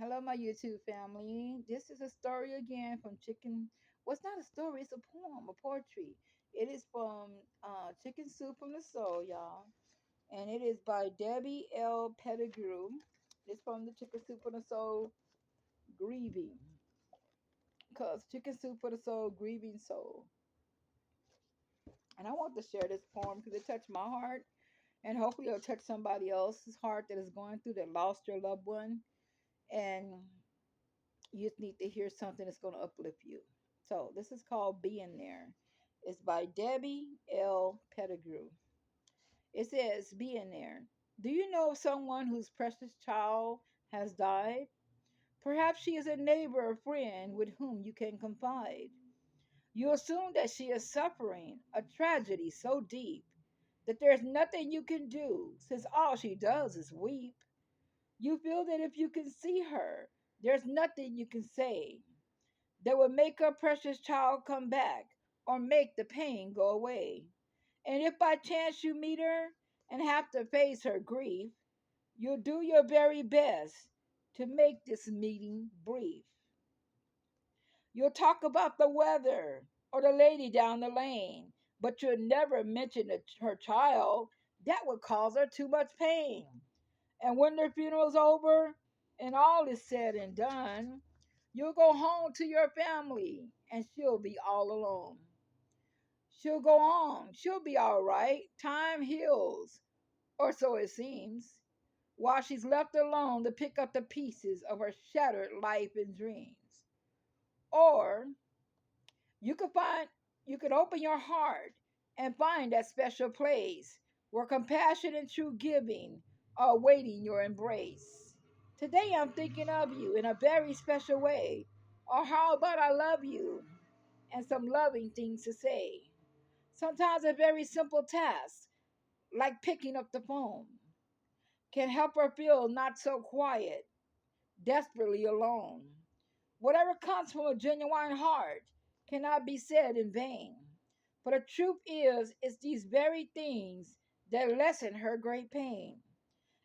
Hello, my YouTube family. This is a story again from Chicken. Well, it's not a story, it's a poem, a poetry. It is from Chicken Soup from the Soul, y'all. And it is by Debbie L. Pettigrew. It's from the Chicken Soup for the Soul, Grieving. Because Chicken Soup for the Soul, Grieving Soul. And I want to share this poem because it touched my heart. And hopefully it'll touch somebody else's heart that is going through that lost your loved one. And you just need to hear something that's going to uplift you. So this is called Being There. It's by Debbie L. Pettigrew. It says, Being There. Do you know of someone whose precious child has died? Perhaps she is a neighbor or friend with whom you can confide. You assume that she is suffering a tragedy so deep that there's nothing you can do since all she does is weep. You feel that if you can see her, there's nothing you can say that would make her precious child come back or make the pain go away. And if by chance you meet her and have to face her grief, you'll do your very best to make this meeting brief. You'll talk about the weather or the lady down the lane, but you'll never mention her child. That would cause her too much pain. And when their funeral's over and all is said and done, you'll go home to your family and she'll be all alone. She'll go on. She'll be all right. Time heals, or so it seems, while she's left alone to pick up the pieces of her shattered life and dreams. Or you could find you could open your heart and find that special place where compassion and true giving are waiting your embrace. Today I'm thinking of you in a very special way. Or how about I love you and some loving things to say. Sometimes a very simple task, like picking up the phone, can help her feel not so quiet, desperately alone. Whatever comes from a genuine heart cannot be said in vain. For the truth is, it's these very things that lessen her great pain.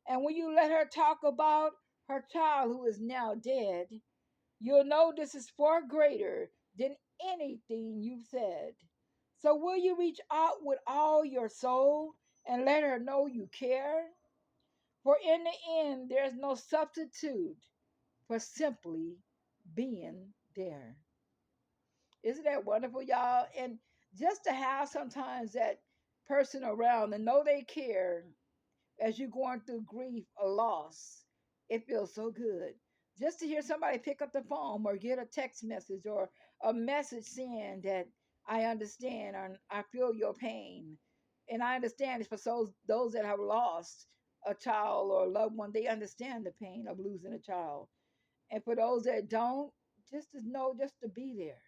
And when you let her talk about her child who is now dead, you'll know this is far greater than anything you've said. So will you reach out with all your soul and let her know you care? For in the end, there's no substitute for simply being there. Isn't that wonderful, y'all? And just to have sometimes that person around and know they care as you're going through grief or loss, it feels so good. Just to hear somebody pick up the phone or get a text message or a message saying that I understand or I feel your pain. And I understand it's for those that have lost a child or a loved one, they understand the pain of losing a child. And for those that don't, just to know, just to be there,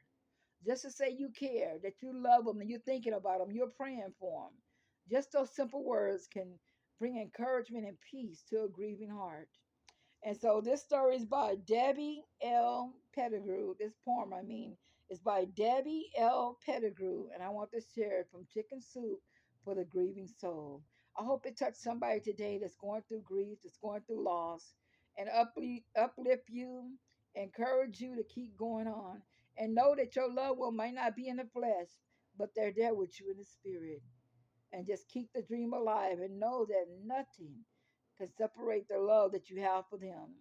just to say you care, that you love them and you're thinking about them, you're praying for them. Just those simple words can bring encouragement and peace to a grieving heart. And so this story is by Debbie L. Pettigrew. This poem, is by Debbie L. Pettigrew. And I want to share it from Chicken Soup for the Grieving Soul. I hope it touched somebody today that's going through grief, that's going through loss, and uplift you, encourage you to keep going on. And know that your loved one might not be in the flesh, but they're there with you in the spirit. And just keep the dream alive and know that nothing can separate the love that you have for them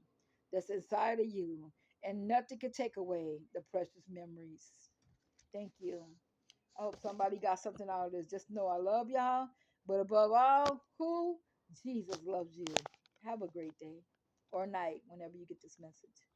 that's inside of you, and nothing can take away the precious memories. Thank you. I hope somebody got something out of this. Just know I love y'all, but above all, who? Jesus loves you. Have a great day or night whenever you get this message.